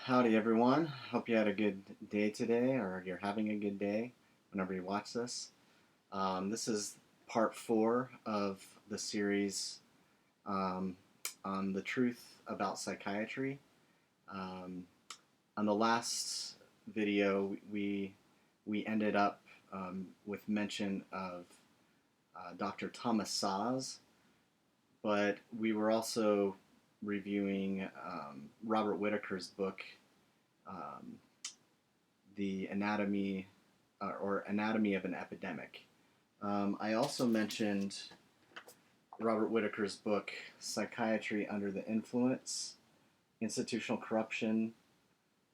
Howdy, everyone. Hope you had a good day today, or you're having a good day whenever you watch this. This is part four of the series um, on the truth about psychiatry. Um, on the last video, we ended up with mention of Dr. Thomas Szasz, but we were also reviewing Robert Whitaker's book, um, The Anatomy or Anatomy of an Epidemic. I also mentioned Robert Whitaker's book, Psychiatry Under the Influence, Institutional Corruption,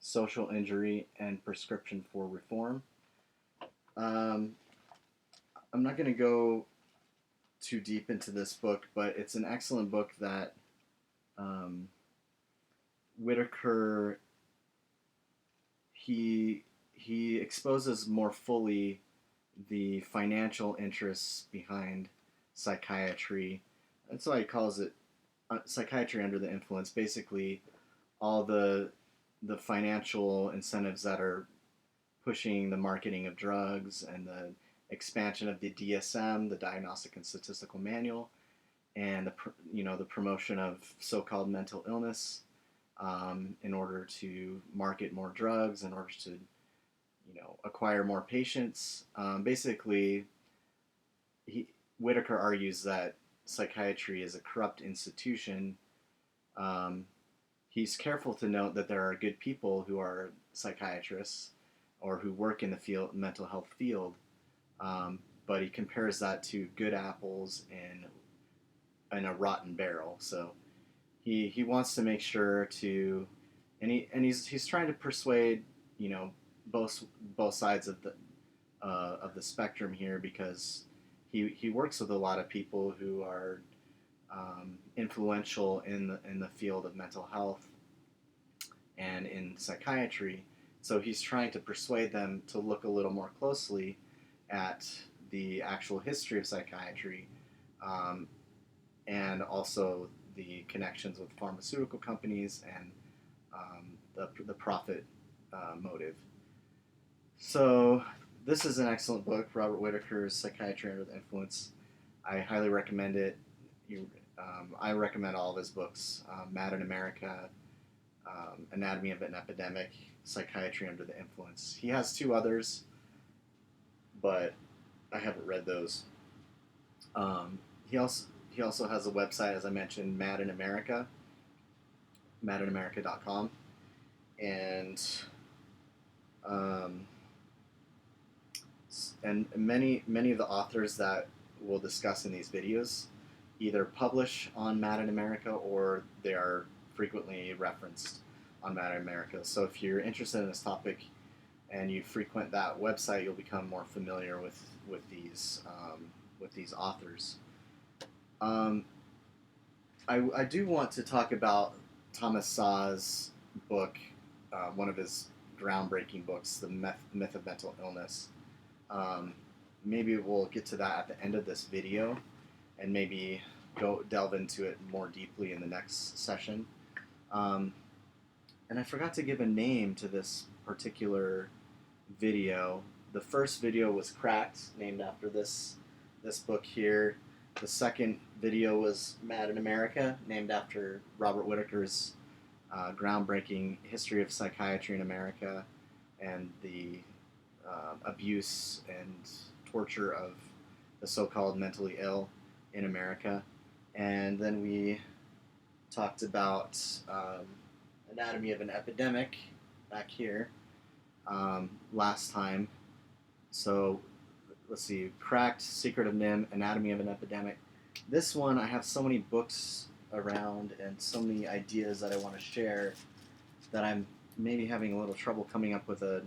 Social Injury, and Prescription for Reform. Um, I'm not going to go too deep into this book, but it's an excellent book that um, Whitaker he exposes more fully the financial interests behind psychiatry. That's why he calls it psychiatry under the influence. Basically, all the financial incentives that are pushing the marketing of drugs and the expansion of the DSM, the Diagnostic and Statistical Manual, and the promotion of so-called mental illness in order to market more drugs, in order to acquire more patients. Basically, Whitaker argues that psychiatry is a corrupt institution. Um, he's careful to note that there are good people who are psychiatrists or who work in the mental health field, but he compares that to good apples in a rotten barrel. So he wants to make sure to, he's trying to persuade both sides of the spectrum here, because he works with a lot of people who are influential in the field of mental health and in psychiatry. So he's trying to persuade them to look a little more closely at the actual history of psychiatry, and also the connections with pharmaceutical companies and the profit motive. So this is an excellent book, Robert Whitaker's Psychiatry Under the Influence. I highly recommend it. I recommend all of his books: Mad in America, Anatomy of an Epidemic, Psychiatry Under the Influence. He has two others, but I haven't read those. Um, he also has a website, as I mentioned, Mad in America, madinamerica.com, and um, and many of the authors that we'll discuss in these videos either publish on Mad in America or they are frequently referenced on Mad in America. So if you're interested in this topic and you frequent that website, you'll become more familiar with these authors. I do want to talk about Thomas Szasz' book, one of his groundbreaking books, The Myth of Mental Illness. Maybe we'll get to that at the end of this video, and maybe go delve into it more deeply in the next session. And I forgot to give a name to this particular video. The first video was Cracked, named after this book here. The second video was Mad in America, named after Robert Whitaker's groundbreaking history of psychiatry in America and the abuse and torture of the so-called mentally ill in America. And then we talked about Anatomy of an Epidemic back here last time. So let's see, Cracked, Secret of NIM, Anatomy of an Epidemic. This one, I have so many books around and so many ideas that I want to share that I'm maybe having a little trouble coming up with an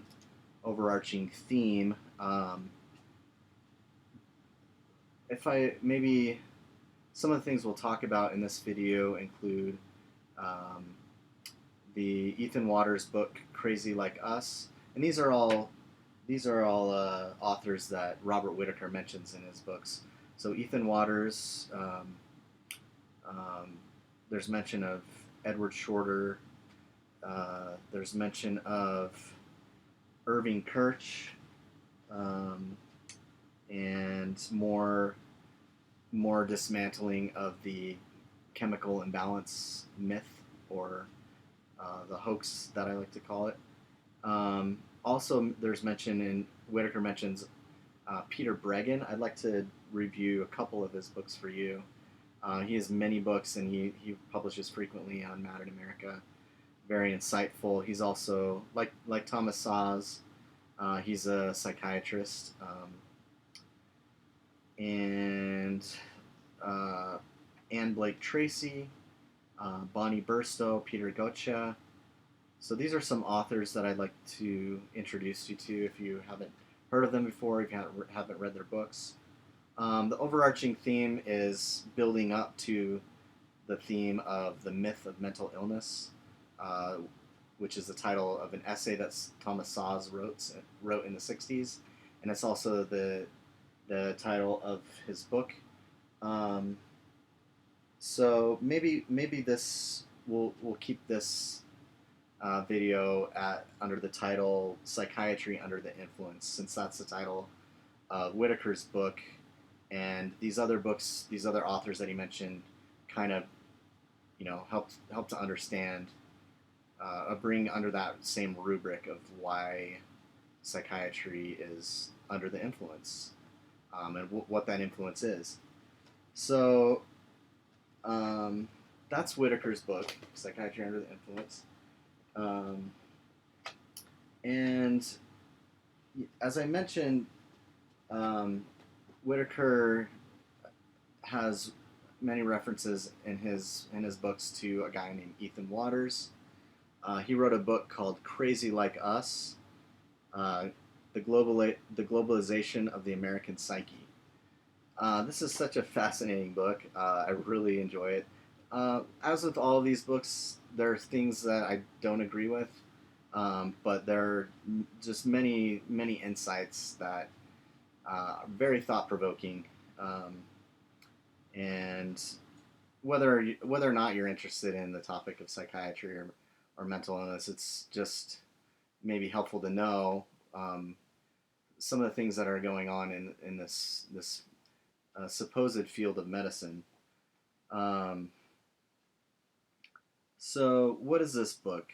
overarching theme. Maybe some of the things we'll talk about in this video include the Ethan Waters book, Crazy Like Us, and these are all authors that Robert Whitaker mentions in his books. So Ethan Waters, there's mention of Edward Shorter, There's mention of Irving Kirsch, um, and more dismantling of the chemical imbalance myth, or the hoax that I like to call it. Also, there's mention in Whitaker mentions Peter Breggin. I'd like to review a couple of his books for you. He has many books, and he publishes frequently on Mad in America. Very insightful. He's also like Thomas Szasz. He's a psychiatrist, and uh, Anne Blake Tracy, Bonnie Burstow, Peter Gotcha. So these are some authors that I'd like to introduce you to if you haven't heard of them before, if you haven't read their books. The overarching theme is building up to the theme of the myth of mental illness, uh, which is the title of an essay that Thomas Szasz wrote in the 60s, and it's also the title of his book. Um, so maybe this we'll keep this video under the title "Psychiatry Under the Influence," since that's the title of Whitaker's book, and these other books, these other authors that he mentioned, kind of help to understand, bring under that same rubric of why psychiatry is under the influence, and what that influence is. So that's Whitaker's book, Psychiatry Under the Influence. Um, and as I mentioned, Whitaker has many references in his books to a guy named Ethan Waters. He wrote a book called Crazy Like Us, uh, the globalization of the American psyche. This is such a fascinating book. I really enjoy it. As with all of these books, there are things that I don't agree with, but there are just many insights that are very thought provoking. And whether or not you're interested in the topic of psychiatry or mental illness, it's just maybe helpful to know some of the things that are going on in this supposed field of medicine. Um, so, what is this book?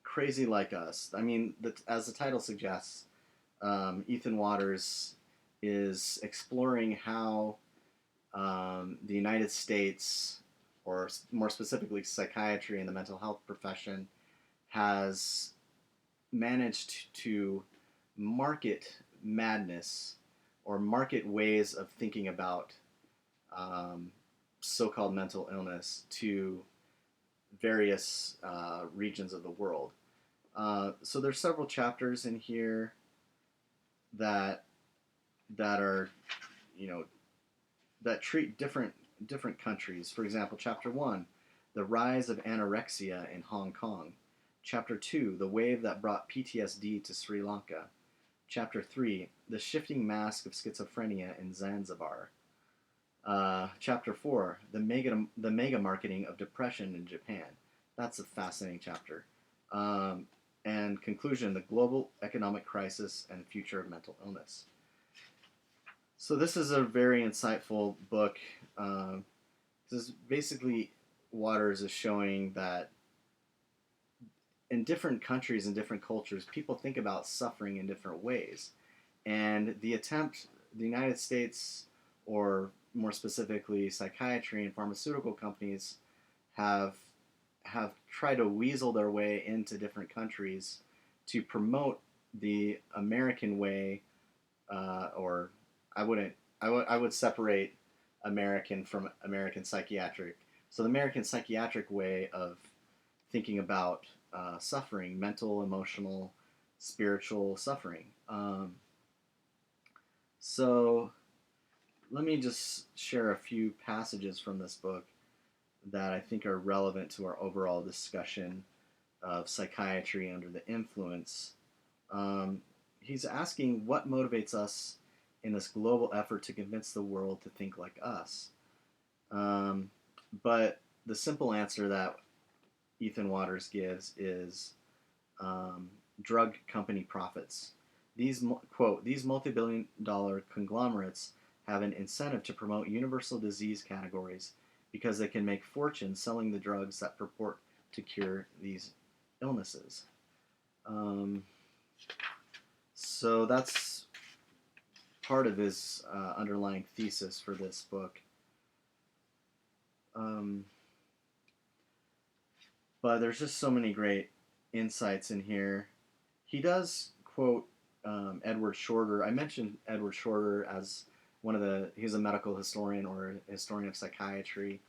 Crazy Like Us. I mean, as the title suggests, Ethan Waters is exploring how the United States, or more specifically psychiatry and the mental health profession, has managed to market madness or market ways of thinking about so-called mental illness to various regions of the world. So there's several chapters in here that are, you know, that treat different countries. For example, Chapter 1, The Rise of Anorexia in Hong Kong. Chapter 2, The Wave That Brought PTSD to Sri Lanka. Chapter 3, The Shifting Mask of Schizophrenia in Zanzibar. Chapter 4, The Mega Marketing of Depression in Japan. That's a fascinating chapter. And conclusion, The Global Economic Crisis and Future of Mental Illness. So this is a very insightful book. This is basically, Waters is showing that in different countries and different cultures, people think about suffering in different ways. And the United States, or more specifically psychiatry and pharmaceutical companies, have tried to weasel their way into different countries to promote the American way, or I would separate American from American psychiatric. So the American psychiatric way of thinking about suffering, mental, emotional, spiritual suffering. So let me just share a few passages from this book that I think are relevant to our overall discussion of psychiatry under the influence. He's asking what motivates us in this global effort to convince the world to think like us. But the simple answer that Ethan Waters gives is drug company profits. These quote these multi-billion-dollar conglomerates have an incentive to promote universal disease categories because they can make fortunes selling the drugs that purport to cure these illnesses. Um, so that's part of his underlying thesis for this book. Um, but there's just so many great insights in here. He does quote Edward Shorter. I mentioned Edward Shorter as he's a medical historian or a historian of psychiatry.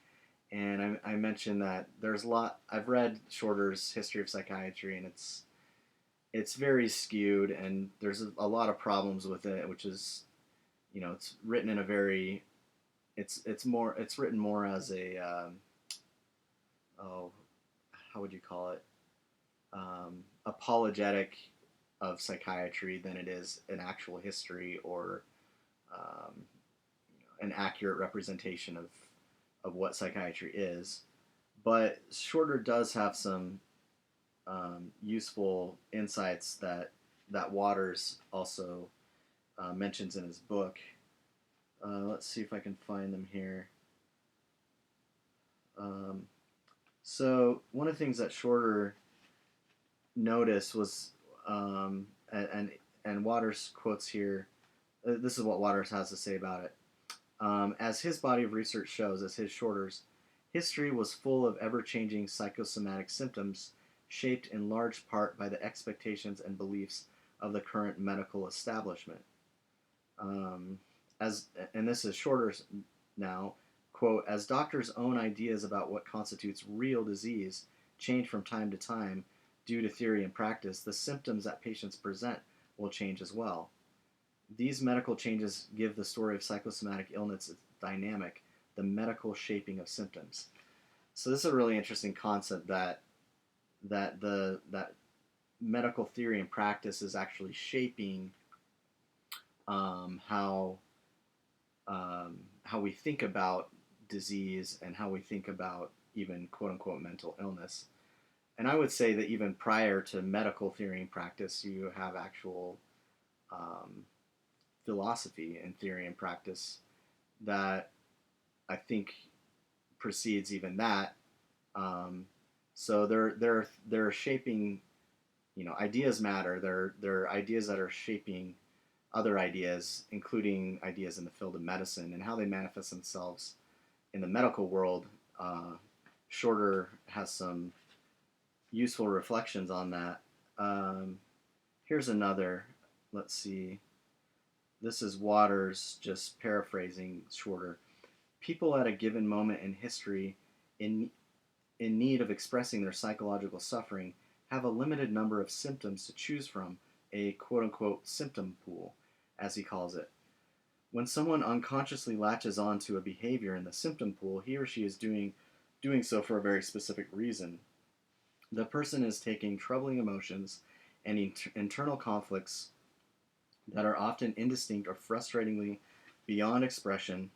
And I mentioned that there's a lot. I've read Shorter's History of Psychiatry, and it's very skewed, and there's a lot of problems with it, which is, it's written in a very, it's written more as a, oh, how would you call it, apologetic of psychiatry than it is an actual history or um, an accurate representation of what psychiatry is. But Shorter does have some useful insights that Waters also mentions in his book. Let's see if I can find them here. So one of the things that Shorter noticed was, and Waters quotes here. This is what Waters has to say about it. As his body of research shows, as his Shorter's, history was full of ever-changing psychosomatic symptoms, shaped in large part by the expectations and beliefs of the current medical establishment. And this is Shorter's now, quote, as doctors' own ideas about what constitutes real disease change from time to time due to theory and practice, the symptoms that patients present will change as well. These medical changes give the story of psychosomatic illness its dynamic, the medical shaping of symptoms. So this is a really interesting concept that medical theory and practice is actually shaping how we think about disease and how we think about even quote unquote mental illness. And I would say that even prior to medical theory and practice, you have actual philosophy and theory and practice that I think precedes even that. So they're shaping, ideas matter. They're ideas that are shaping other ideas, including ideas in the field of medicine and how they manifest themselves in the medical world. Shorter has some useful reflections on that. Here's another. Let's see. This is Waters just paraphrasing Shorter. People at a given moment in history in need of expressing their psychological suffering have a limited number of symptoms to choose from, a quote-unquote symptom pool, as he calls it. When someone unconsciously latches on to a behavior in the symptom pool, he or she is doing so for a very specific reason. The person is taking troubling emotions and internal conflicts that are often indistinct or frustratingly beyond expression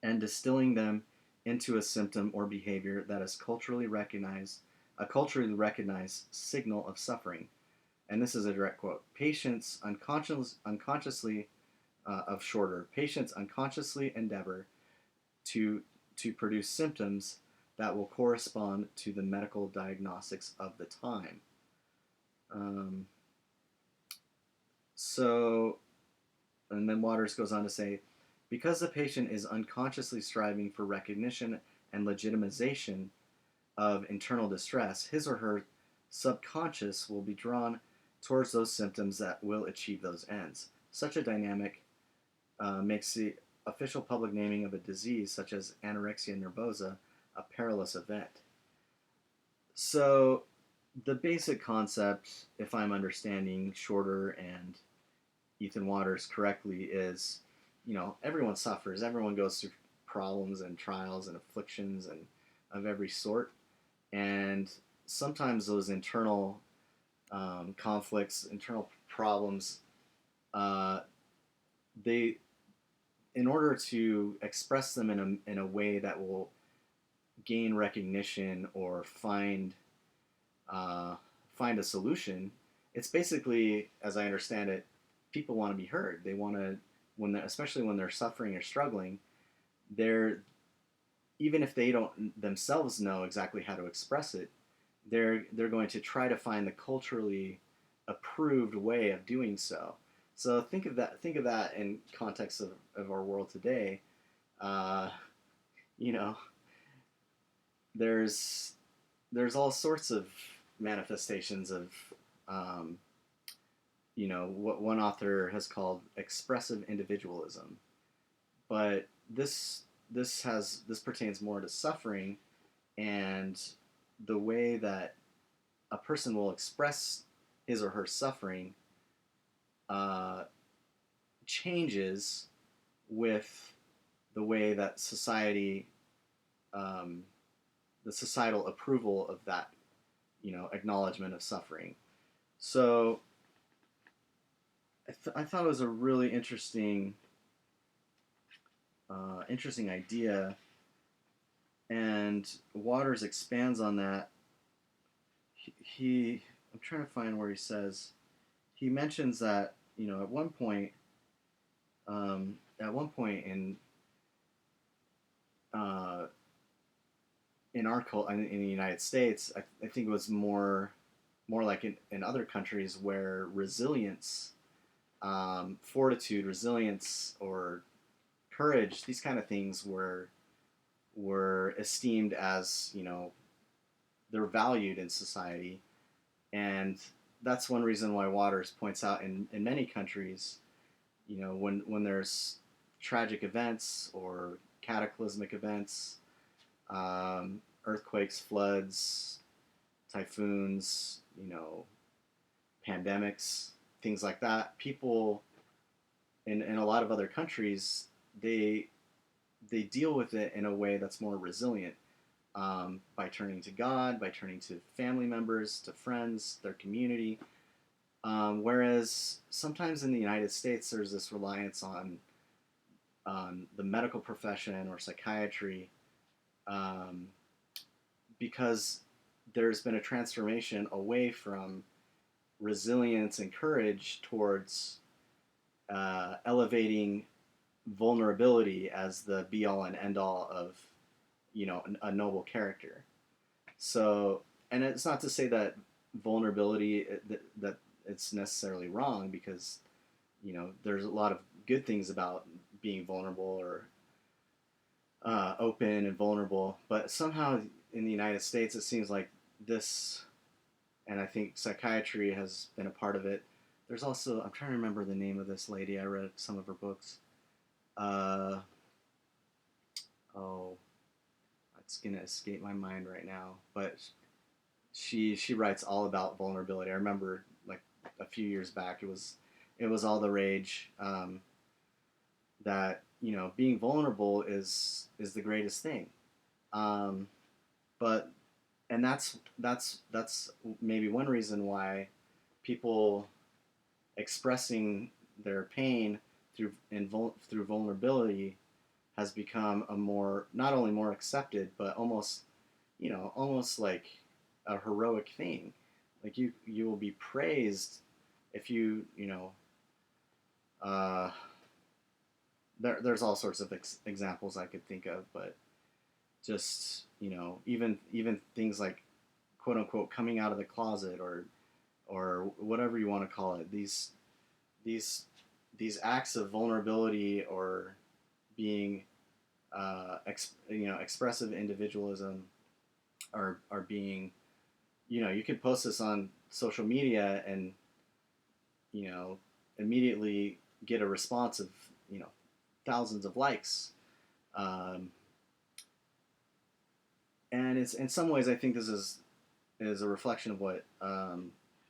and distilling them into a symptom or behavior that is a culturally recognized signal of suffering. And this is a direct quote. Patients unconsciously of Shorter, patients unconsciously endeavor to produce symptoms that will correspond to the medical diagnostics of the time. And then Waters goes on to say, because the patient is unconsciously striving for recognition and legitimization of internal distress, his or her subconscious will be drawn towards those symptoms that will achieve those ends. Such a dynamic makes the official public naming of a disease such as anorexia nervosa a perilous event. So the basic concept, if I'm understanding Shorter and Ethan Waters correctly, is, everyone suffers. Everyone goes through problems and trials and afflictions and of every sort. And sometimes those internal conflicts, internal problems, they, in order to express them in a way that will gain recognition or uh, find a solution. It's basically, as I understand it, people want to be heard. They want to, especially when they're suffering or struggling, they're, even if they don't themselves know exactly how to express it, they're going to try to find the culturally approved way of doing so. So think of that in context of our world today. Uh, you know, there's there's all sorts of manifestations of um, what one author has called expressive individualism, but this pertains more to suffering and the way that a person will express his or her suffering uh, changes with the way that um, the societal approval of that, acknowledgement of suffering. So I thought it was a really interesting idea, and Waters expands on that. I'm trying to find where he mentions that at one point uh, in our in the United States, I think it was more like in other countries where resilience, fortitude, resilience, or courage, these kind of things were esteemed as they're valued in society, and that's one reason why Waters points out in many countries, when there's tragic events or cataclysmic events, earthquakes, floods, typhoons, pandemics, things like that. People in a lot of other countries, they they deal with it in a way that's more resilient, by turning to God, by turning to family members, to friends, their community. Whereas sometimes in the United States, there's this reliance on the medical profession or psychiatry, um, because there's been a transformation away from resilience and courage towards elevating vulnerability as the be all and end all of a noble character. So, and it's not to say that vulnerability that it's necessarily wrong, because there's a lot of good things about being vulnerable or open and vulnerable, but somehow in the United States it seems like this, and I think psychiatry has been a part of it. There's also, I'm trying to remember the name of this lady. I read some of her books. Uh, oh, it's gonna escape my mind right now. But she writes all about vulnerability. I remember like a few years back, it was all the rage, that being vulnerable is the greatest thing. Um, but and that's maybe one reason why people expressing their pain through vulnerability has become a more, not only more accepted, but almost like a heroic thing. Like you will be praised if uh, there's all sorts of examples I could think of, but just even things like quote unquote coming out of the closet, or whatever you want to call it, these these acts of vulnerability or being expressive individualism are being, you could post this on social media and you know immediately get a response of you know thousands of likes, um, and it's, in some ways, I think this is a reflection of what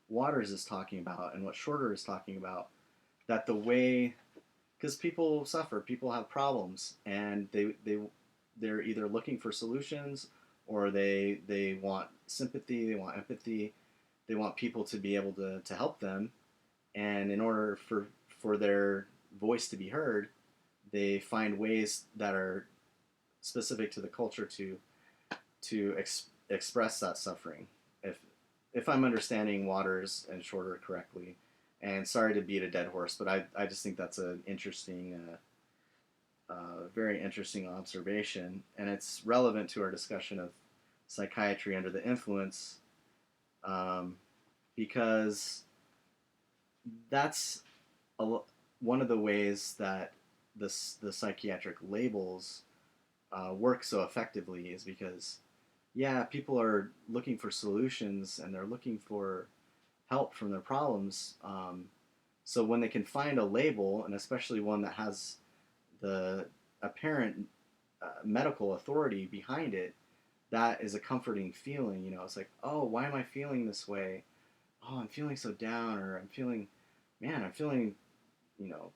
Waters is talking about and what Shorter is talking about, that the way, because people suffer, people have problems, and they're either looking for solutions, or they want sympathy, they want empathy, they want people to be able to help them, and in order for their voice to be heard, they find ways that are specific to the culture to to express that suffering. If if I'm understanding Waters and Shorter correctly, and sorry to beat a dead horse, but I just think that's an interesting, very interesting observation, and it's relevant to our discussion of psychiatry under the influence, um, because that's a, one of the ways that the psychiatric labels work so effectively is because, yeah, people are looking for solutions and they're looking for help from their problems. So when they can find a label, and especially one that has the apparent medical authority behind it, that is a comforting feeling. It's like, oh, why am I feeling this way? Oh, I'm feeling so down, or I'm feeling,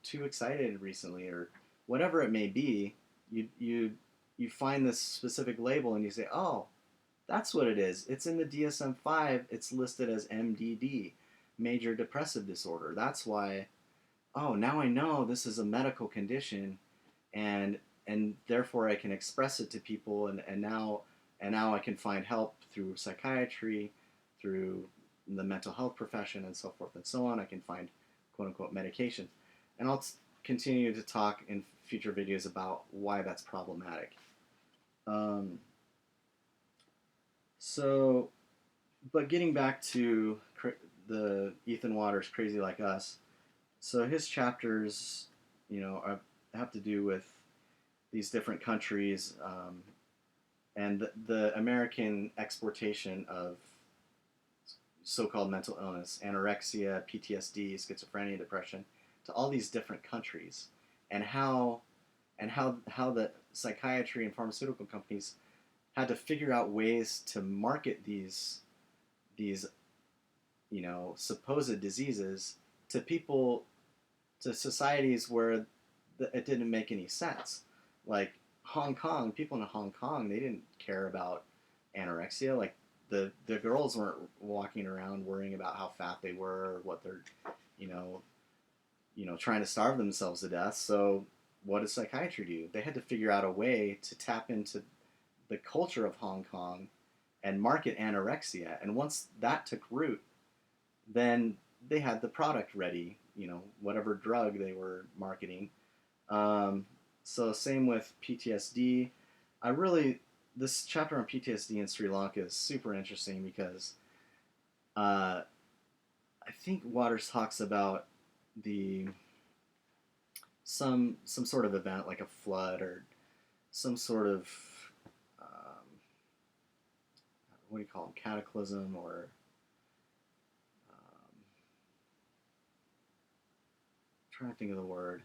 too excited recently, or whatever it may be. You find this specific label and you say, oh, that's what it is. It's in the DSM-5. It's listed as MDD, major depressive disorder. That's why. Oh, now I know this is a medical condition, and therefore I can express it to people, and now I can find help through psychiatry, through the mental health profession, and so forth and so on. I can find quote unquote medication, and I'll continue to talk in future videos about why that's problematic. Um, so, but getting back to the Ethan Waters Crazy Like Us, so his chapters, have to do with these different countries, and the American exportation of so-called mental illness, anorexia, PTSD, schizophrenia, depression, to all these different countries, and how the psychiatry and pharmaceutical companies had to figure out ways to market these supposed diseases to people, to societies where it didn't make any sense. Like Hong Kong, people in Hong Kong, they didn't care about anorexia. Like the girls weren't walking around worrying about how fat they were or what they're, you know, trying to starve themselves to death. So what does psychiatry do? They had to figure out a way to tap into the culture of Hong Kong and market anorexia. And once that took root, then they had the product ready, whatever drug they were marketing. So same with PTSD. This chapter on PTSD in Sri Lanka is super interesting because I think Waters talks about the some sort of event like a flood or some sort of what do you call them, cataclysm, or I'm trying to think of the word.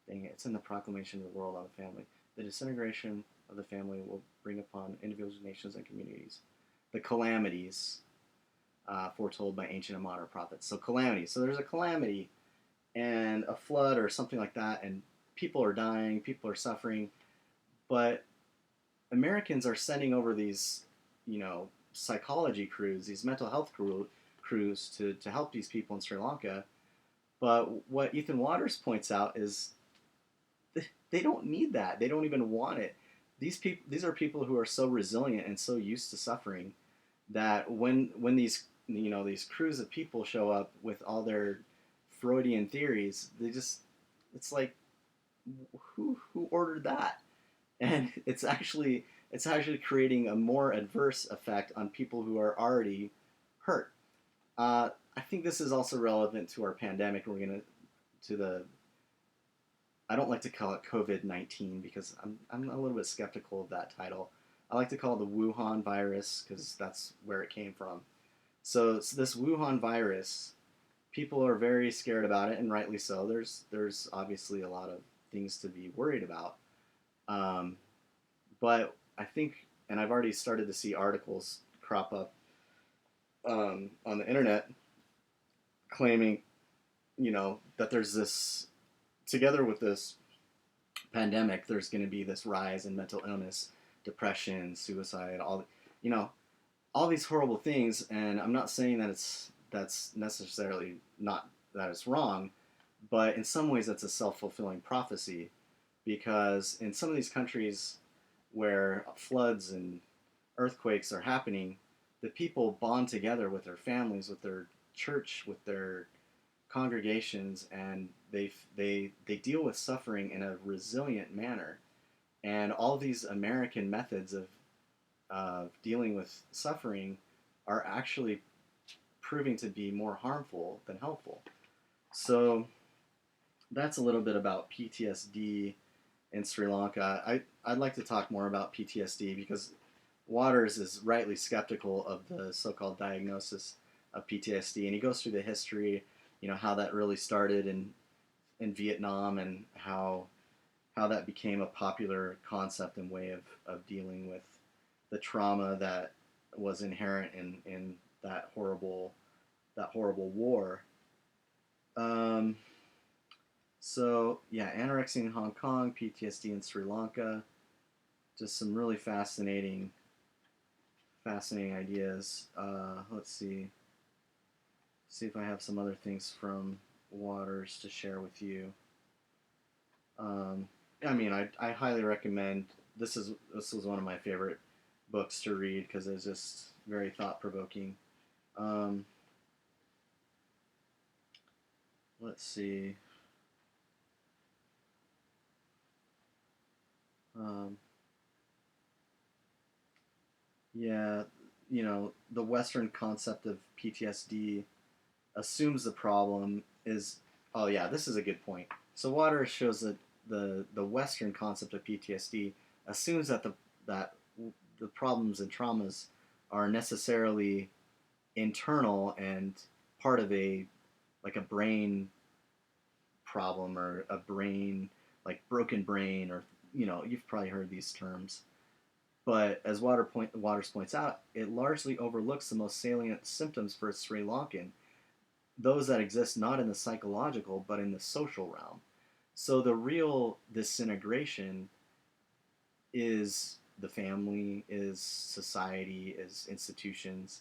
Dang it, it's in the Proclamation of the World on the Family. The disintegration of the family will bring upon individuals, nations, and communities the calamities foretold by ancient and modern prophets. So calamities. So there's a calamity and a flood or something like that, and people are dying, people are suffering, but Americans are sending over these, psychology crews, these mental health crews to help these people in Sri Lanka. But what Ethan Waters points out is they don't need that. They don't even want it. These are people who are so resilient and so used to suffering that when these these crews of people show up with all their Freudian theories, it's like, who ordered that? And it's actually creating a more adverse effect on people who are already hurt. I think this is also relevant to our pandemic. I don't like to call it COVID-19 because I'm a little bit skeptical of that title. I like to call it the Wuhan virus because that's where it came from. So this Wuhan virus, people are very scared about it, and rightly so. There's obviously a lot of things to be worried about. But I think, and I've already started to see articles crop up on the internet claiming, that there's this, together with this pandemic, there's going to be this rise in mental illness, depression, suicide, all these horrible things. And I'm not saying that that's necessarily not that it's wrong, but in some ways that's a self-fulfilling prophecy, because in some of these countries where floods and earthquakes are happening, the people bond together with their families, with their church, with their congregations, and they deal with suffering in a resilient manner. And all these American methods of dealing with suffering are actually proving to be more harmful than helpful. So that's a little bit about PTSD in Sri Lanka. I'd like to talk more about PTSD because Waters is rightly skeptical of the so-called diagnosis of PTSD, and he goes through the history, how that really started in Vietnam, and how that became a popular concept and way of dealing with the trauma that was inherent in that horrible war. Um, so yeah, anorexia in Hong Kong, PTSD in Sri Lanka, just some really fascinating ideas. Let's see if I have some other things from Waters to share with you. I mean, I highly recommend. This was one of my favorite books to read because it's just very thought provoking. Um, let's see. Um, yeah, the Western concept of PTSD assumes the problem is. Oh yeah, this is a good point. So Waters shows that the Western concept of PTSD assumes that the problems and traumas are necessarily internal and part of a brain problem, or a brain, like broken brain, or you've probably heard these terms. But as Waters points out, it largely overlooks the most salient symptoms for Sri Lankan, those that exist not in the psychological but in the social realm. So the real disintegration is the family, is society, is institutions,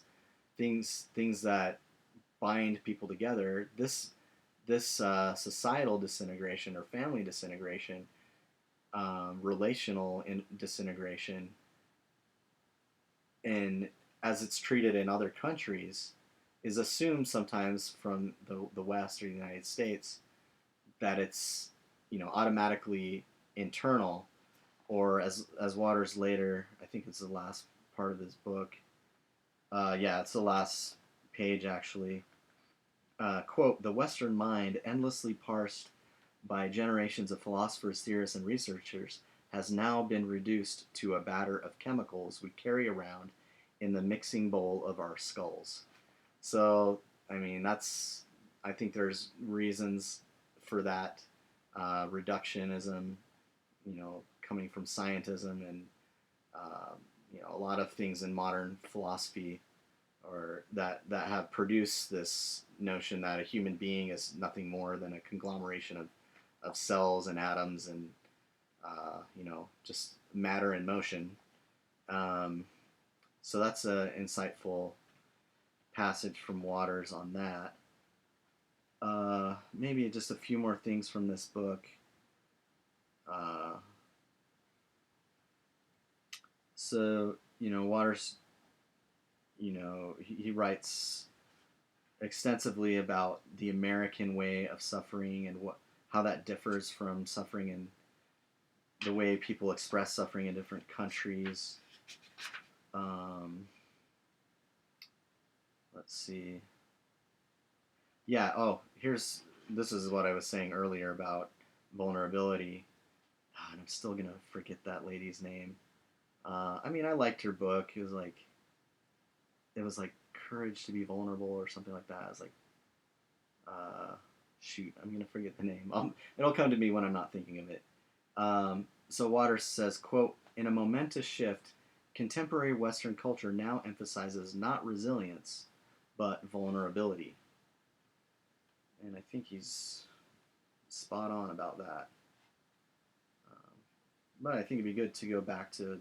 things that bind people together. This societal disintegration, or family disintegration, relational disintegration, and as it's treated in other countries, is assumed sometimes from the West or the United States that it's automatically internal, or as Waters later, I think it's the last part of his book. Yeah, it's the last page actually. Quote, the Western mind, endlessly parsed by generations of philosophers, theorists, and researchers, has now been reduced to a batter of chemicals we carry around in the mixing bowl of our skulls. So, I mean, I think there's reasons for that reductionism, coming from scientism, and, a lot of things in modern philosophy, or that have produced this notion that a human being is nothing more than a conglomeration of cells and atoms, and just matter in motion. Um, so that's an insightful passage from Waters on that. Maybe just a few more things from this book. Uh, so Waters, he writes extensively about the American way of suffering, and how that differs from suffering in the way people express suffering in different countries. Um, let's see. Yeah. Oh, this is what I was saying earlier about vulnerability. And I'm still gonna forget that lady's name. I mean, I liked her book. It was like Courage to be Vulnerable, or something like that. I was like, shoot, I'm gonna forget the name. It'll come to me when I'm not thinking of it. So Waters says, quote, in a momentous shift, contemporary Western culture now emphasizes not resilience, but vulnerability. And I think he's spot on about that. But I think it'd be good to go back to,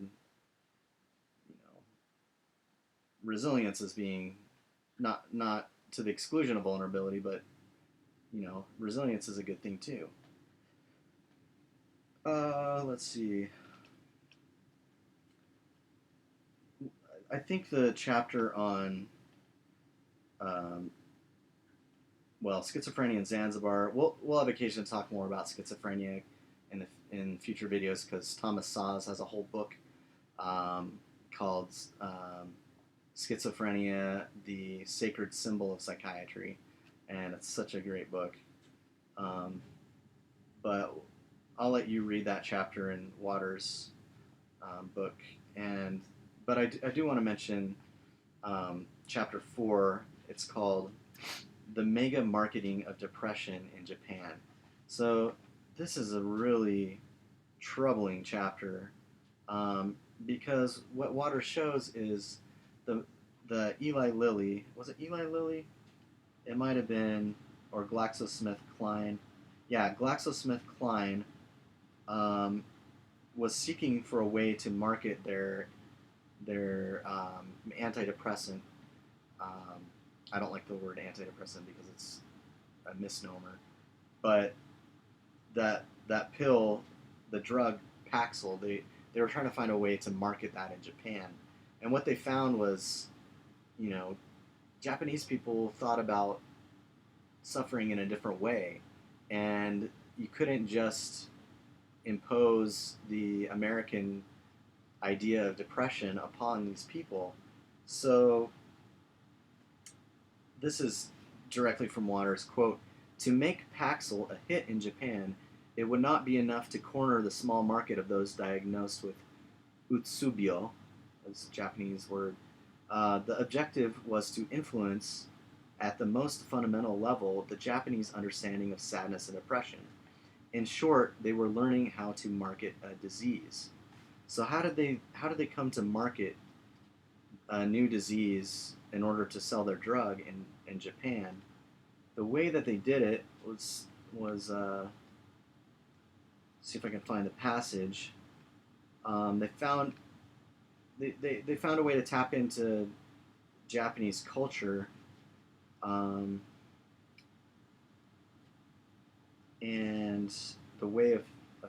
resilience as being not to the exclusion of vulnerability, but resilience is a good thing too. Let's see. I think the chapter on um, schizophrenia in Zanzibar. We'll have occasion to talk more about schizophrenia in future videos because Thomas Szasz has a whole book um, called Schizophrenia: The Sacred Symbol of Psychiatry, and it's such a great book. Um, but I'll let you read that chapter in Waters' book, and but I do want to mention chapter 4. It's called The Mega Marketing of Depression in Japan. So this is a really troubling chapter um, because what Water shows is the the Eli Lilly, was it Eli Lilly? It might have been, or GlaxoSmithKline. Yeah, GlaxoSmithKline um, was seeking for a way to market their antidepressant. Um, I don't like the word antidepressant because it's a misnomer, but that pill, the drug Paxil, they were trying to find a way to market that in Japan, and what they found was, you know, Japanese people thought about suffering in a different way, and you couldn't just impose the American idea of depression upon these people. So this is directly from Waters' quote: "To make Paxil a hit in Japan, it would not be enough to corner the small market of those diagnosed with utsubyo, that's a Japanese word. The objective was to influence, at the most fundamental level, the Japanese understanding of sadness and depression. In short, they were learning how to market a disease." So how did they come to market a new disease in order to sell their drug in Japan? The way that they did it was see if I can find the passage. They found they found a way to tap into Japanese culture, um, and the way of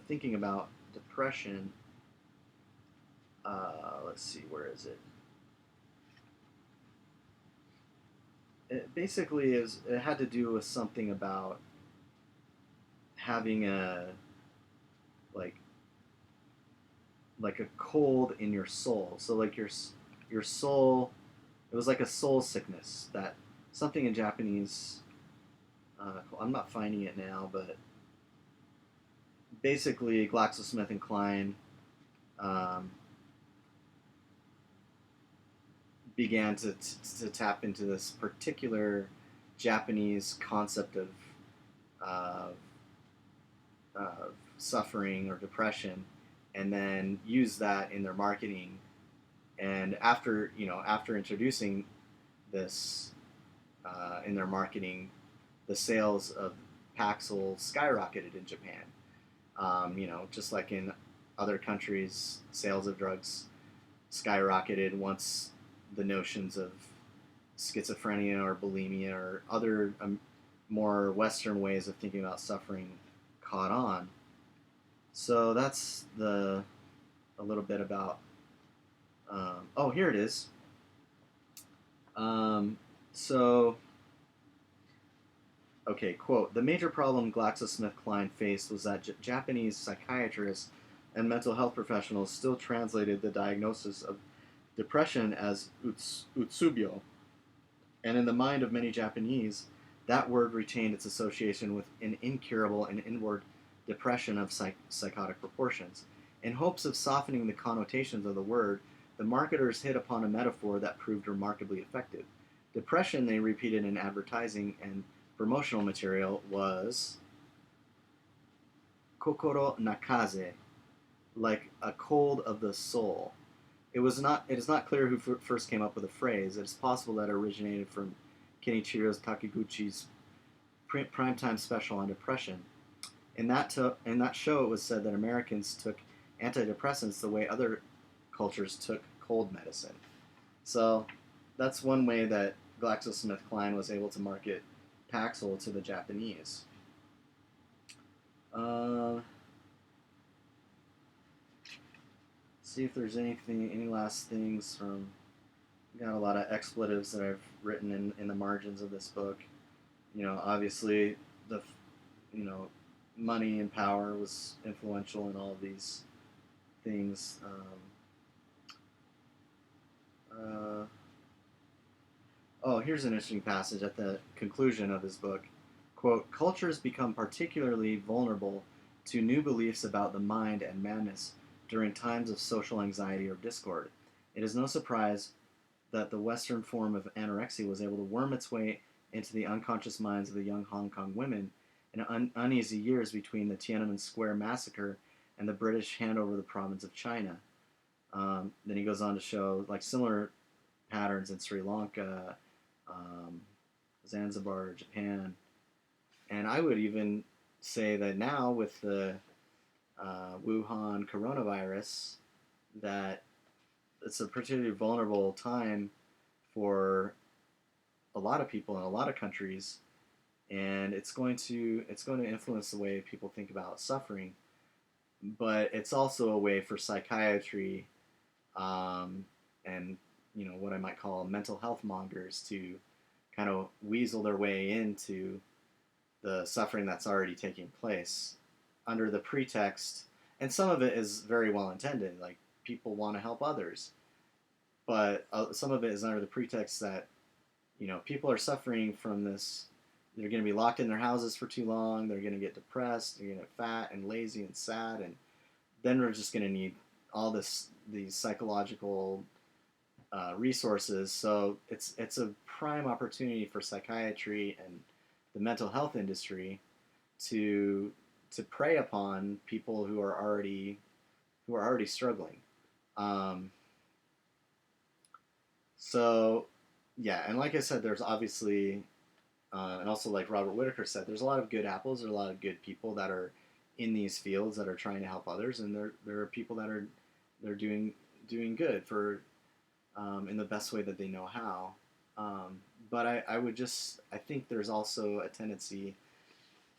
thinking about depression. Let's see, where is it? It basically is. It had to do with something about having a like a cold in your soul. So like your soul, it was like a soul sickness, that something in Japanese. I'm not finding it now, but basically GlaxoSmithKline um, began to tap into this particular Japanese concept uh, of suffering or depression, and then use that in their marketing. And after introducing this in their marketing, the sales of Paxil skyrocketed in Japan. Just like in other countries, sales of drugs skyrocketed once the notions of schizophrenia or bulimia or other more Western ways of thinking about suffering caught on. So that's a little bit about. Oh, here it is. Um, so, okay, quote: "The major problem GlaxoSmithKline faced was that Japanese psychiatrists and mental health professionals still translated the diagnosis of depression as utsubyo, and in the mind of many Japanese, that word retained its association with an incurable and inward depression of psychotic proportions. In hopes of softening the connotations of the word, the marketers hit upon a metaphor that proved remarkably effective. Depression, they repeated in advertising and promotional material, was kokoro nakaze, like a cold of the soul. It is not clear who first came up with the phrase. It is possible that it originated from Kenichiro Takiguchi's primetime special on depression. In that show, it was said that Americans took antidepressants the way other cultures took cold medicine. So that's one way that GlaxoSmithKline was able to market Paxil to the Japanese. See if there's any last things from got a lot of expletives that I've written in the margins of this book. Obviously the money and power was influential in all of these things. Uh, oh, here's an interesting passage at the conclusion of his book. Quote, cultures become particularly vulnerable to new beliefs about the mind and madness during times of social anxiety or discord. It is no surprise that the Western form of anorexia was able to worm its way into the unconscious minds of the young Hong Kong women in uneasy years between the Tiananmen Square massacre and the British handover of the province of China. Then he goes on to show like similar patterns in Sri Lanka, um, Zanzibar, Japan, and I would even say that now with the Wuhan coronavirus, that it's a particularly vulnerable time for a lot of people in a lot of countries, and it's going to influence the way people think about suffering. But it's also a way for psychiatry and what I might call mental health mongers to kind of weasel their way into the suffering that's already taking place under the pretext, and some of it is very well intended, like people want to help others, but some of it is under the pretext that people are suffering from this. They're going to be locked in their houses for too long. They're going to get depressed. They're going to get fat and lazy and sad, and then we're just going to need all these psychological resources. So it's a prime opportunity for psychiatry and the mental health industry to prey upon people who are already struggling. Um, so yeah, and like I said, there's obviously and also like Robert Whitaker said, there's a lot of good apples. There are a lot of good people that are in these fields that are trying to help others, and there are people that are they're doing good for in the best way that they know how. But I think there's also a tendency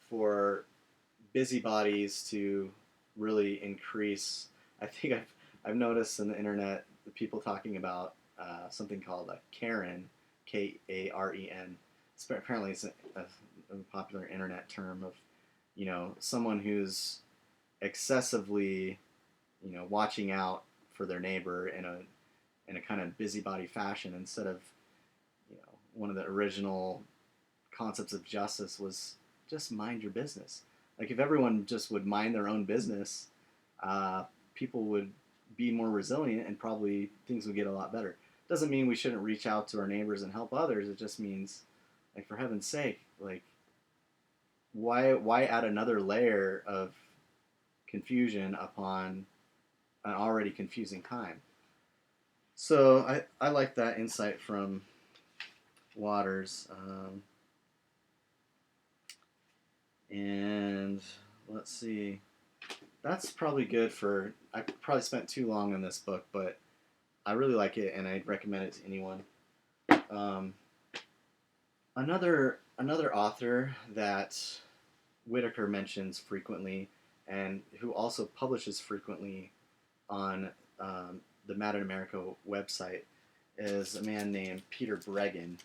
for busybodies to really increase. I think I've noticed on the internet people talking about something called a Karen, Karen. Apparently, it's a popular internet term of someone who's excessively watching out for their neighbor in a kind of busybody fashion instead of one of the original concepts of justice was just mind your business. Like if everyone just would mind their own business, uh, people would be more resilient and probably things would get a lot better. Doesn't mean we shouldn't reach out to our neighbors and help others. It just means, like for heaven's sake, like why add another layer of confusion upon an already confusing time? So I like that insight from Waters. And let's see. That's probably good for. I probably spent too long on this book, but I really like it, and I'd recommend it to anyone. Um, another author that Whitaker mentions frequently, and who also publishes frequently on the Mad in America website, is a man named Peter Breggin.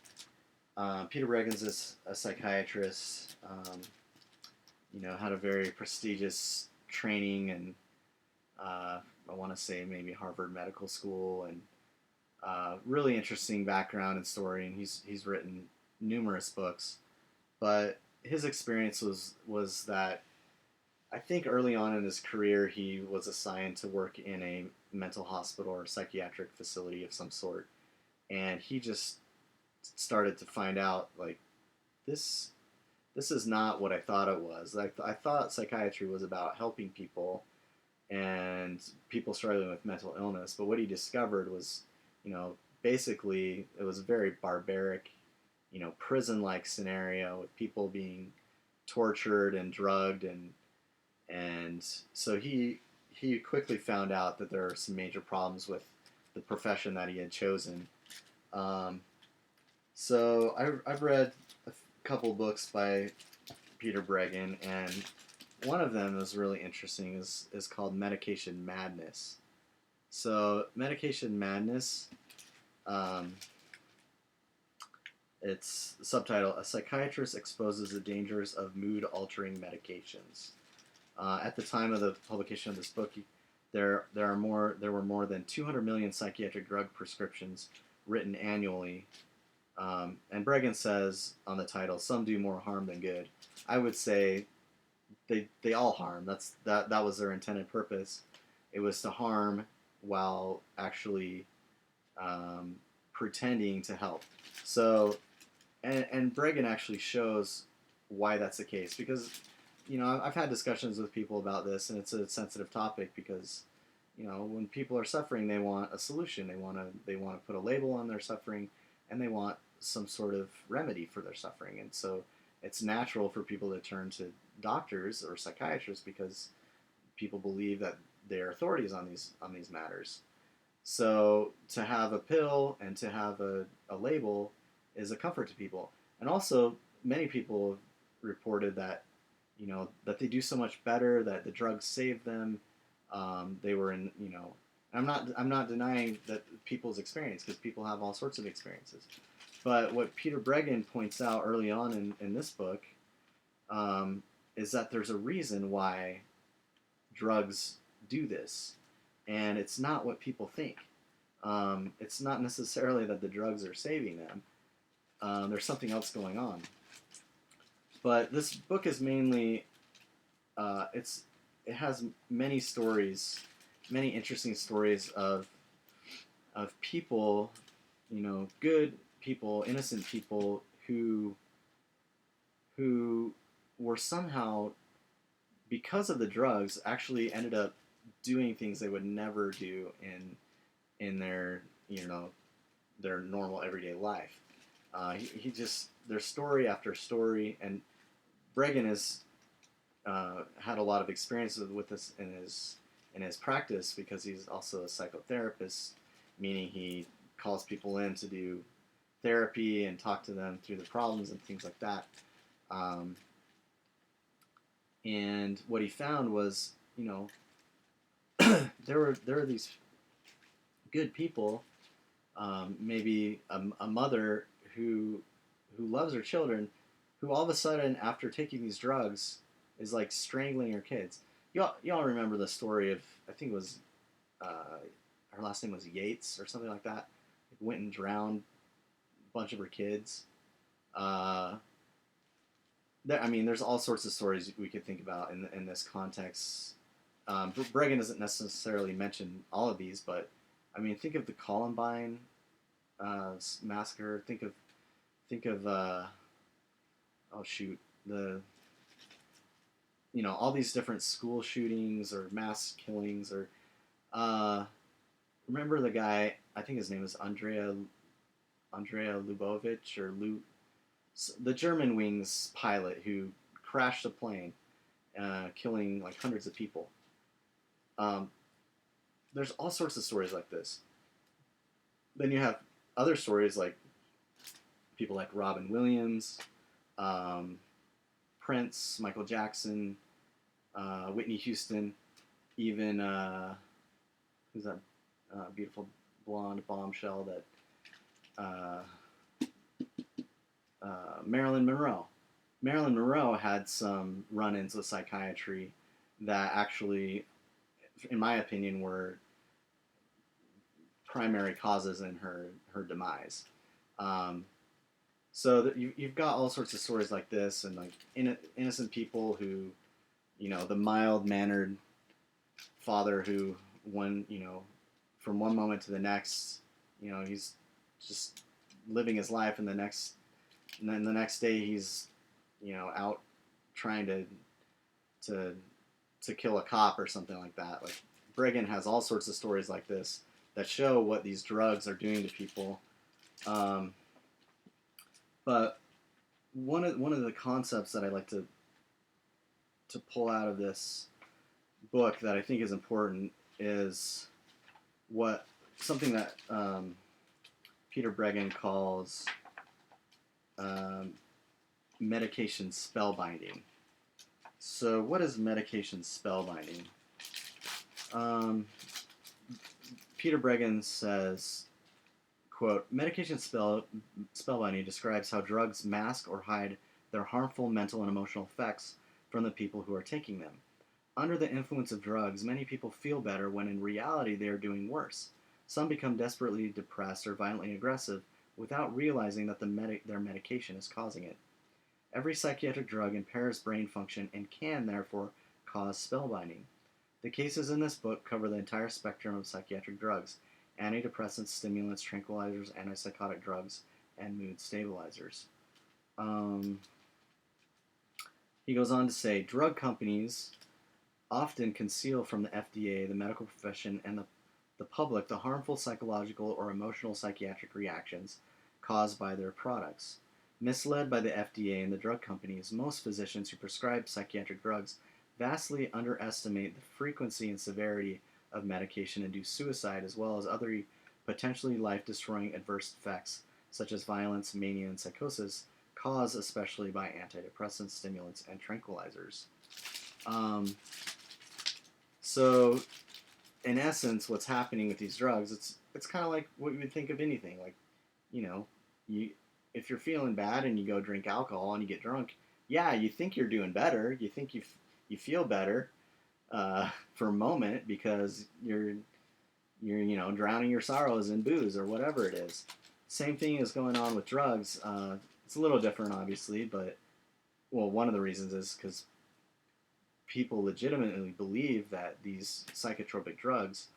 Peter Breggin's a psychiatrist. Had a very prestigious training, and I want to say maybe Harvard Medical School, and really interesting background and story. And he's written numerous books, but his experience was that I think early on in his career he was assigned to work in a mental hospital or psychiatric facility of some sort, and he just started to find out like this this is not what I thought it was. Like I thought psychiatry was about helping people and people struggling with mental illness, but what he discovered was, basically it was a very barbaric, prison-like scenario with people being tortured and drugged, and so he quickly found out that there are some major problems with the profession that he had chosen. Um, so I've read a couple books by Peter Breggin, and one of them is really interesting. Is called Medication Madness. So Medication Madness Um, it's subtitle: A Psychiatrist Exposes the Dangers of Mood-Altering Medications. At the time of the publication of this book, there were more than 200 million psychiatric drug prescriptions written annually. And Bregan says on the title, "Some do more harm than good." I would say they all harm. That was their intended purpose. It was to harm while actually pretending to help. So, and Bregan actually shows why that's the case, because I've had discussions with people about this, and it's a sensitive topic because when people are suffering, they want a solution. They want to put a label on their suffering, and they want some sort of remedy for their suffering. And so it's natural for people to turn to doctors or psychiatrists because people believe that they're authorities on these matters. So to have a pill and to have a label is a comfort to people. And also, many people have reported that that they do so much better, that the drugs save them. They were in I'm not denying that people's experience, because people have all sorts of experiences. But what Peter Breggin points out early on in this book is that there's a reason why drugs do this, and it's not what people think. It's not necessarily that the drugs are saving them. There's something else going on. But this book is mainly it has many stories, many interesting stories of people, good people, innocent people who were somehow, because of the drugs, actually ended up doing things they would never do in their their normal everyday life. He just, there's story after story, and Bregan has had a lot of experience with this in his practice, because he's also a psychotherapist, meaning he calls people in to do therapy and talk to them through the problems and things like that. And what he found was, there were these good people, maybe a mother who loves her children, who all of a sudden, after taking these drugs, is like strangling her kids. Y'all remember the story of, I think it was, her last name was Yates or something like that. Went and drowned a bunch of her kids. There's all sorts of stories we could think about in this context. Bregan doesn't necessarily mention all of these, but think of the Columbine massacre. Think of all these different school shootings or mass killings, or remember the guy, I think his name is Andrea Lubovitch, or the Germanwings pilot who crashed a plane, killing like hundreds of people. There's all sorts of stories like this. Then you have other stories like people like Robin Williams, Prince, Michael Jackson, Whitney Houston, even who's that beautiful blonde bombshell that Marilyn Monroe. Marilyn Monroe had some run-ins with psychiatry that actually, in my opinion, were primary causes in her demise. So you've got all sorts of stories like this, and like innocent people who, the mild-mannered father who, from one moment to the next, he's just living his life, and then the next day he's, out trying to kill a cop or something like that. Like, Bregan has all sorts of stories like this that show what these drugs are doing to people. But one of the concepts that I like to pull out of this book that I think is important is something that Peter Breggin calls medication spellbinding. So what is medication spellbinding? Peter Breggin says, quote, medication spellbinding describes how drugs mask or hide their harmful mental and emotional effects from the people who are taking them. Under the influence of drugs, many people feel better when in reality they are doing worse. Some become desperately depressed or violently aggressive without realizing that their medication is causing it. Every psychiatric drug impairs brain function and can, therefore, cause spellbinding. The cases in this book cover the entire spectrum of psychiatric drugs: antidepressants, stimulants, tranquilizers, antipsychotic drugs, and mood stabilizers. He goes on to say, drug companies often conceal from the FDA, the medical profession, and the public the harmful psychological or emotional psychiatric reactions caused by their products. Misled by the FDA and the drug companies, most physicians who prescribe psychiatric drugs vastly underestimate the frequency and severity of medication-induced suicide, as well as other potentially life-destroying adverse effects such as violence, mania, and psychosis, caused especially by antidepressants, stimulants, and tranquilizers. So, in essence, what's happening with these drugs, it's kind of like what you would think of anything. Like, you know, if you're feeling bad and you go drink alcohol and you get drunk, yeah, you think you're doing better. You think you feel better for a moment because you're drowning your sorrows in booze or whatever it is. Same thing is going on with drugs. It's a little different, obviously, but one of the reasons is because people legitimately believe that these psychotropic drugs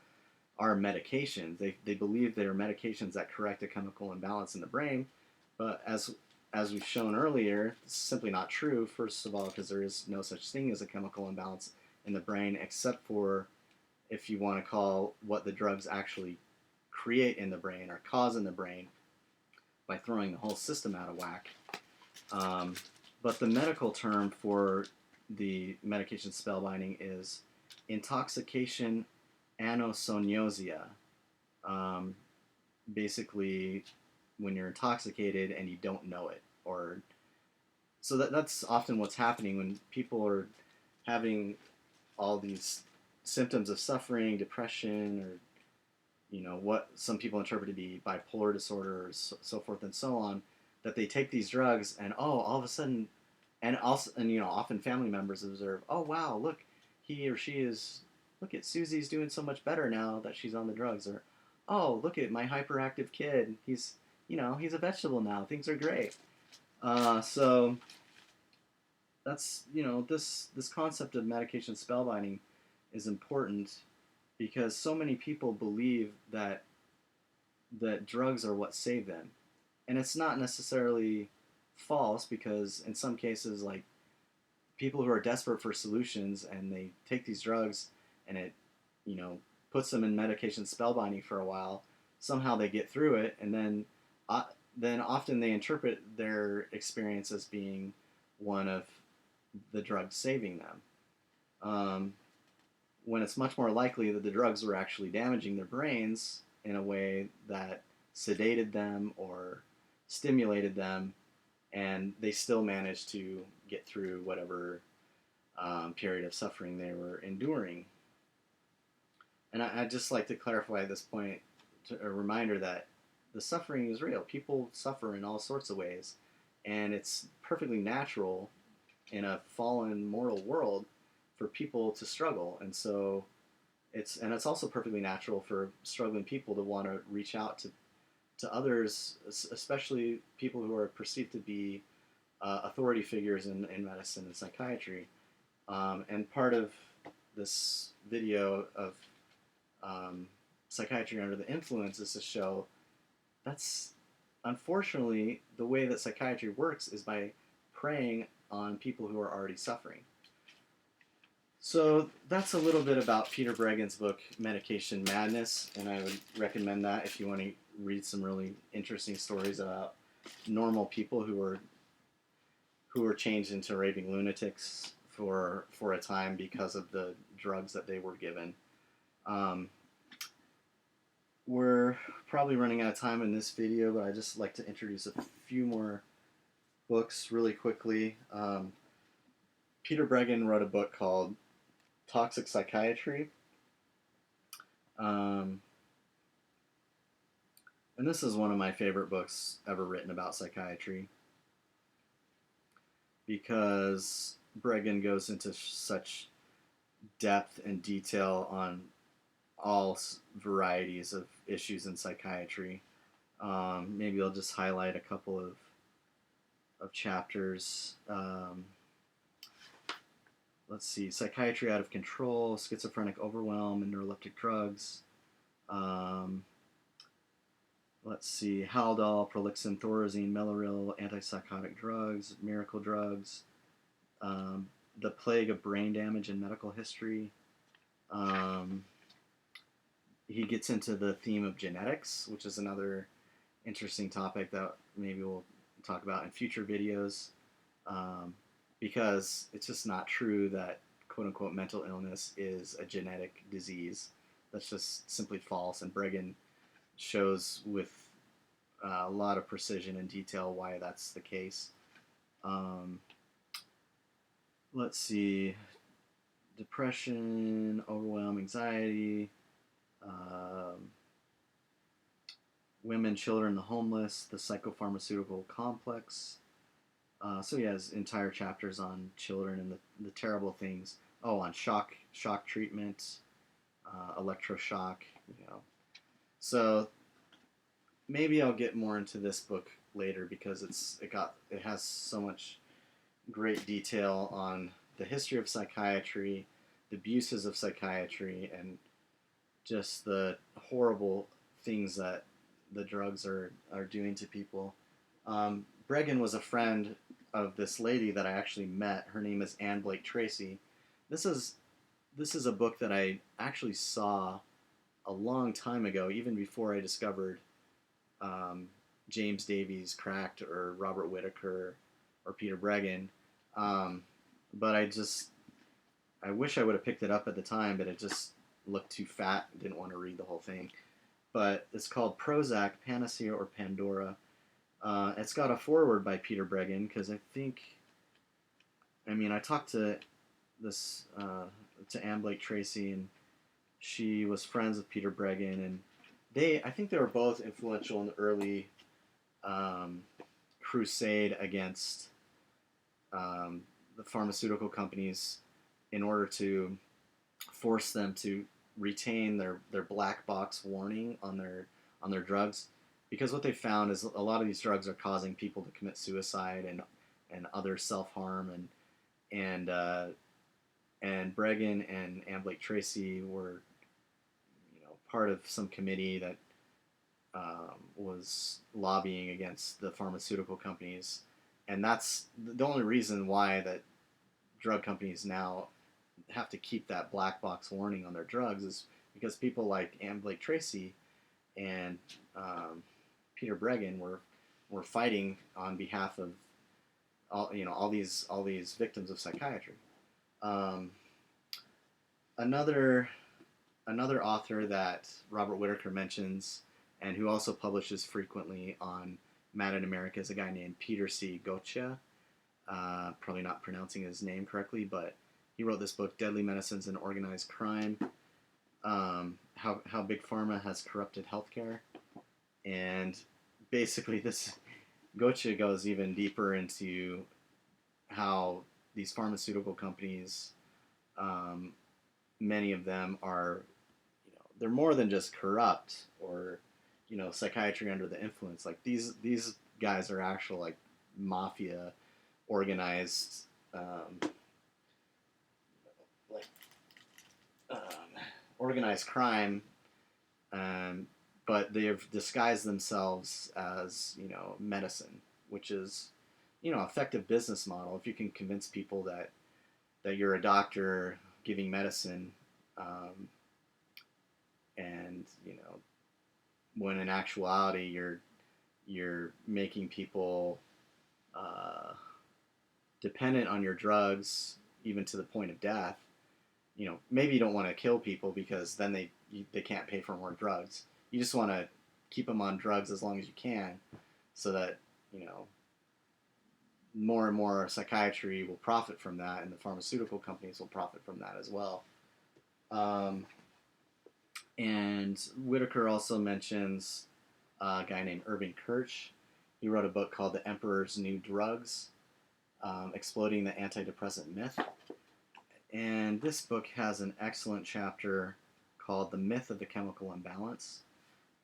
are medications. They believe they are medications that correct a chemical imbalance in the brain, but as we've shown earlier, it's simply not true. First of all, because there is no such thing as a chemical imbalance in the brain, except for if you want to call what the drugs actually create in the brain or cause in the brain by throwing the whole system out of whack. But the medical term for the medication spellbinding is intoxication anosognosia. Basically, when you're intoxicated and you don't know it, or so that's often what's happening when people are having all these symptoms of suffering, depression, or what some people interpret to be bipolar disorder, or so forth and so on. That they take these drugs and all of a sudden, and often family members observe, oh wow, look, look at Susie's doing so much better now that she's on the drugs, or oh, look at my hyperactive kid, he's a vegetable now, things are great. So that's this concept of medication spellbinding is important because so many people believe that drugs are what save them, and it's not necessarily false, because in some cases, like, people who are desperate for solutions and they take these drugs and it puts them in medication spellbinding for a while, somehow they get through it, and then often they interpret their experience as being one of the drugs saving them, when it's much more likely that the drugs were actually damaging their brains in a way that sedated them or stimulated them, and they still managed to get through whatever period of suffering they were enduring. And I'd just like to clarify at this point, a reminder that the suffering is real. People suffer in all sorts of ways, and it's perfectly natural in a fallen moral world for people to struggle. And so it's also perfectly natural for struggling people to want to reach out to others, especially people who are perceived to be authority figures in medicine and psychiatry. And part of this video of Psychiatry Under the Influence is to show that's unfortunately the way that psychiatry works is by preying on people who are already suffering. So that's a little bit about Peter Breggin's book, Medication Madness, and I would recommend that if you want to read some really interesting stories about normal people who were changed into raving lunatics for a time because of the drugs that they were given. We're probably running out of time in this video, but I'd just like to introduce a few more books really quickly. Peter Breggin wrote a book called Toxic Psychiatry. And And this is one of my favorite books ever written about psychiatry because Bregan goes into such depth and detail on all varieties of issues in psychiatry. Maybe I'll just highlight a couple of chapters. Let's see, psychiatry out of control, schizophrenic overwhelm, and neuroleptic drugs. Let's see, Haldol, Prolixin, Thorazine, Mellaril, antipsychotic drugs, miracle drugs, the plague of brain damage in medical history. He gets into the theme of genetics, which is another interesting topic that maybe we'll talk about in future videos, because it's just not true that quote-unquote mental illness is a genetic disease. That's just simply false, and Bregan shows with a lot of precision and detail why that's the case. Let's see, depression, overwhelm, anxiety, women, children, the homeless, the psychopharmaceutical complex. So he has entire chapters on children and the terrible things. Oh, on shock treatment, electroshock. So maybe I'll get more into this book later because it has so much great detail on the history of psychiatry, the abuses of psychiatry, and just the horrible things that the drugs are doing to people. Bregan was a friend of this lady that I actually met. Her name is Anne Blake Tracy. This is a book that I actually saw a long time ago, even before I discovered James Davies Cracked or Robert Whitaker or Peter Breggin. But I wish I would have picked it up at the time, but it just looked too fat. Didn't want to read the whole thing. But it's called Prozac, Panacea or Pandora. It's got a foreword by Peter Breggin because I talked to Anne Blake Tracy, and she was friends with Peter Breggin, and I think they were both influential in the early crusade against the pharmaceutical companies in order to force them to retain their black box warning on their drugs, because what they found is a lot of these drugs are causing people to commit suicide and other self-harm, and Bregan and Anne Blake Tracy were part of some committee that was lobbying against the pharmaceutical companies, and that's the only reason why that drug companies now have to keep that black box warning on their drugs, is because people like Anne Blake Tracy and Peter Breggin were fighting on behalf of all these victims of psychiatry. Another author that Robert Whitaker mentions, and who also publishes frequently on Mad in America, is a guy named Peter C. Gotcha. Probably not pronouncing his name correctly, but he wrote this book, Deadly Medicines and Organized Crime, how Big Pharma has corrupted healthcare. And basically this Gotcha goes even deeper into how these pharmaceutical companies, many of them are, they're more than just corrupt or, psychiatry under the influence. Like these guys are actual like mafia organized, organized crime, but they have disguised themselves as medicine, which is effective business model. If you can convince people that you're a doctor giving medicine, and when in actuality you're making people dependent on your drugs, even to the point of death. Maybe you don't want to kill people because then they can't pay for more drugs. You just want to keep them on drugs as long as you can, so that more and more psychiatry will profit from that, and the pharmaceutical companies will profit from that as well. And Whitaker also mentions a guy named Irving Kirsch. He wrote a book called The Emperor's New Drugs, Exploding the Antidepressant Myth. And this book has an excellent chapter called The Myth of the Chemical Imbalance.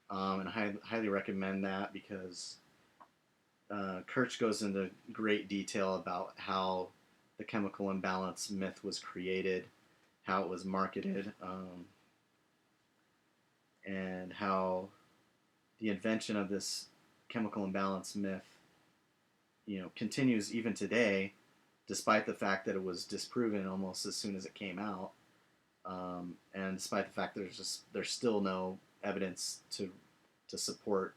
And I highly recommend that because Kirch goes into great detail about how the chemical imbalance myth was created, how it was marketed, and how the invention of this chemical imbalance myth, continues even today, despite the fact that it was disproven almost as soon as it came out, and despite the fact that there's still no evidence to support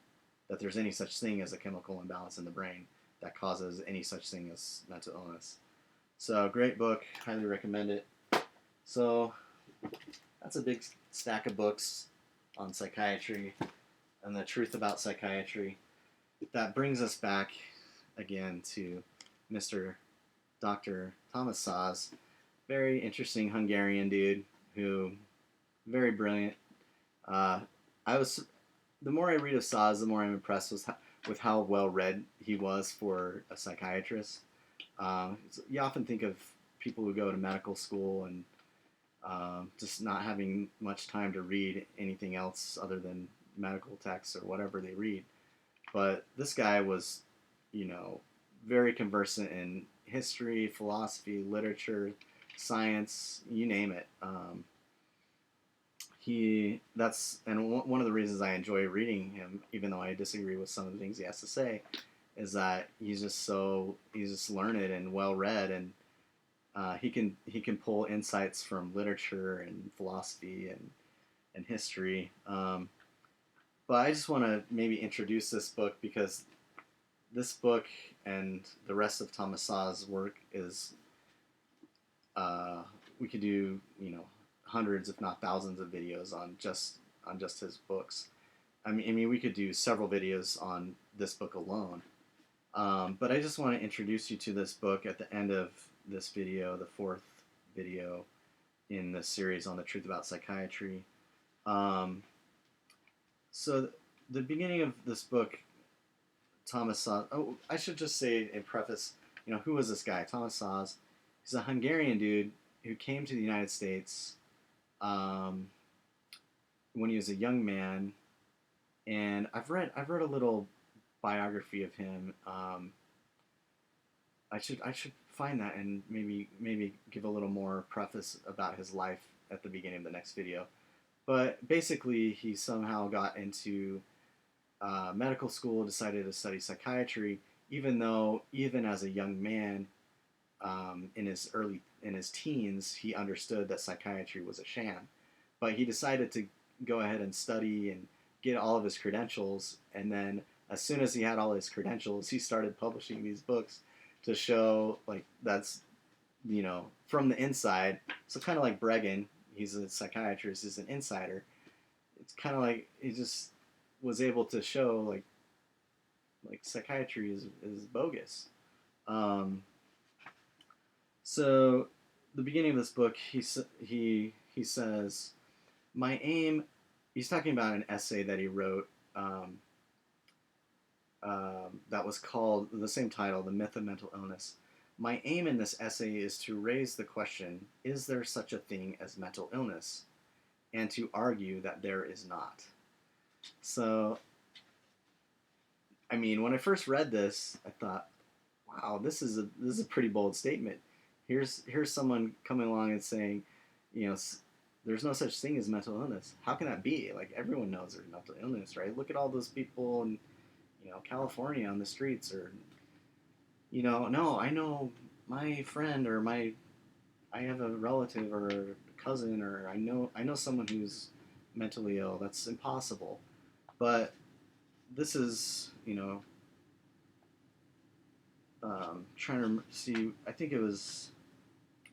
that there's any such thing as a chemical imbalance in the brain that causes any such thing as mental illness. So, great book, highly recommend it. So, that's a big stack of books on psychiatry and the truth about psychiatry. That brings us back again to Dr. Thomas Szasz, very interesting Hungarian dude who, very brilliant. The more I read of Szasz, the more I'm impressed with how well read he was for a psychiatrist. You often think of people who go to medical school and just not having much time to read anything else other than medical texts or whatever they read. But this guy was, very conversant in history, philosophy, literature, science, you name it. One of the reasons I enjoy reading him, even though I disagree with some of the things he has to say, is that he's just learned and well read, and he can pull insights from literature and philosophy and history. But I just want to maybe introduce this book because this book and the rest of Thomas Szasz' work is we could do hundreds if not thousands of videos on just his books. I mean we could do several videos on this book alone. But I just want to introduce you to this book at the end of this video, the fourth video in the series on the truth about psychiatry. So the beginning of this book, Thomas Szasz. Oh, I should just say in preface, who was this guy? Thomas Szasz. He's a Hungarian dude who came to the United States when he was a young man, and I've read a little biography of him. I should find that and maybe give a little more preface about his life at the beginning of the next video. But basically, he somehow got into medical school, decided to study psychiatry, even as a young man, in his teens, he understood that psychiatry was a sham. But he decided to go ahead and study and get all of his credentials, and then as soon as he had all his credentials, he started publishing these books to show that's from the inside. So kind of like Bregan, he's a psychiatrist, he's an insider. It's kind of like he just was able to show like psychiatry is bogus. So the beginning of this book, he says, my aim. He's talking about an essay that he wrote that was called the same title, The Myth of Mental Illness. My aim in this essay is to raise the question: is there such a thing as mental illness? And to argue that there is not. So, I mean, when I first read this, I thought, wow, this is a pretty bold statement. Here's someone coming along and saying, there's no such thing as mental illness. How can that be? Like, everyone knows there's mental illness, right? Look at all those people in, California on the streets, or, no, I know my friend or I have a relative or a cousin, or I know someone who's mentally ill. That's impossible. But this is, trying to see, I think it was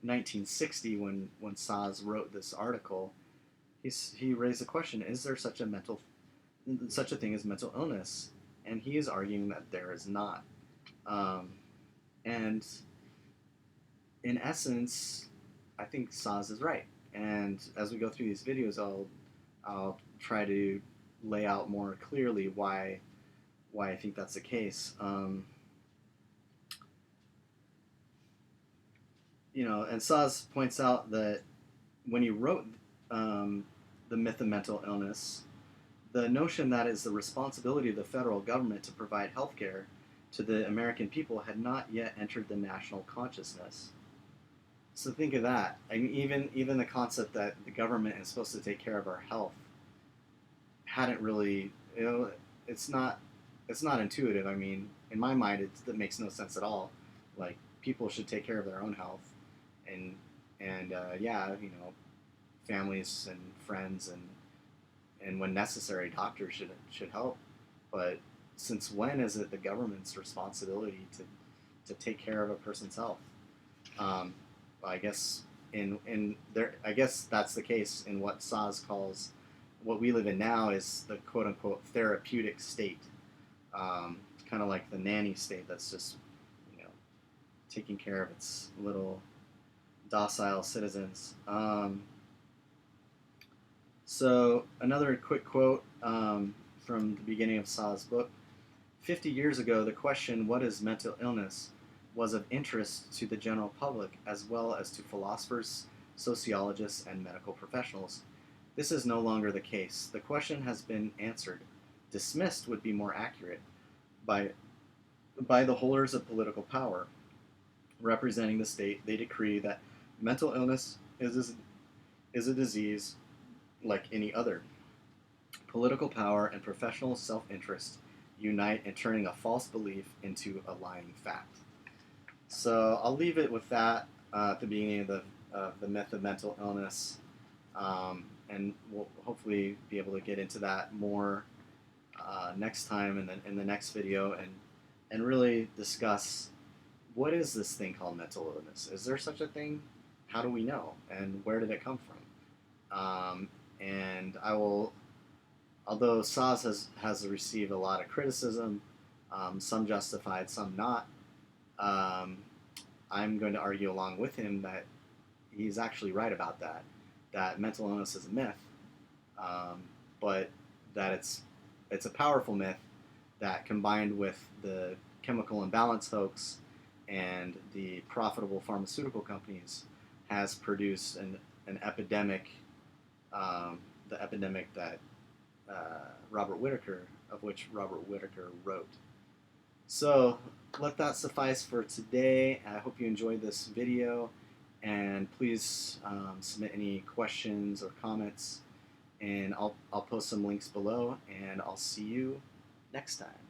1960 when Szasz wrote this article. He raised the question: is there such a thing as mental illness? And he is arguing that there is not. And in essence, I think Szasz is right. And as we go through these videos, I'll try to lay out more clearly why I think that's the case. And Szasz points out that when he wrote the myth of mental illness, the notion that it's the responsibility of the federal government to provide health care to the American people had not yet entered the national consciousness. So think of that. I mean, even the concept that the government is supposed to take care of our health hadn't really, it's not intuitive. I mean, in my mind, it makes no sense at all. Like, people should take care of their own health, and yeah, families and friends and when necessary, doctors should help. But since when is it the government's responsibility to take care of a person's health? Well, I guess in there, I guess that's the case in what Szasz calls what we live in now is the quote unquote therapeutic state. Kind of like the nanny state that's just you know taking care of its little docile citizens. So another quick quote from the beginning of Sasz's book. 50 years ago, the question, what is mental illness, was of interest to the general public as well as to philosophers, sociologists, and medical professionals. This is no longer the case. The question has been answered. Dismissed would be more accurate by the holders of political power. Representing the state, they decree that mental illness is a disease like any other. Political power and professional self-interest unite in turning a false belief into a lying fact. So I'll leave it with that at the beginning of the myth of mental illness, and we'll hopefully be able to get into that more next time in the next video, and really discuss what is this thing called mental illness? Is there such a thing? How do we know? And where did it come from? And I will, although Szasz has received a lot of criticism, some justified, some not, I'm going to argue along with him that he's actually right about that mental illness is a myth, but that it's a powerful myth that, combined with the chemical imbalance hoax and the profitable pharmaceutical companies, has produced an epidemic, the epidemic that of which Robert Whitaker wrote. So let that suffice for today. I hope you enjoyed this video, and please submit any questions or comments, and I'll post some links below, and I'll see you next time.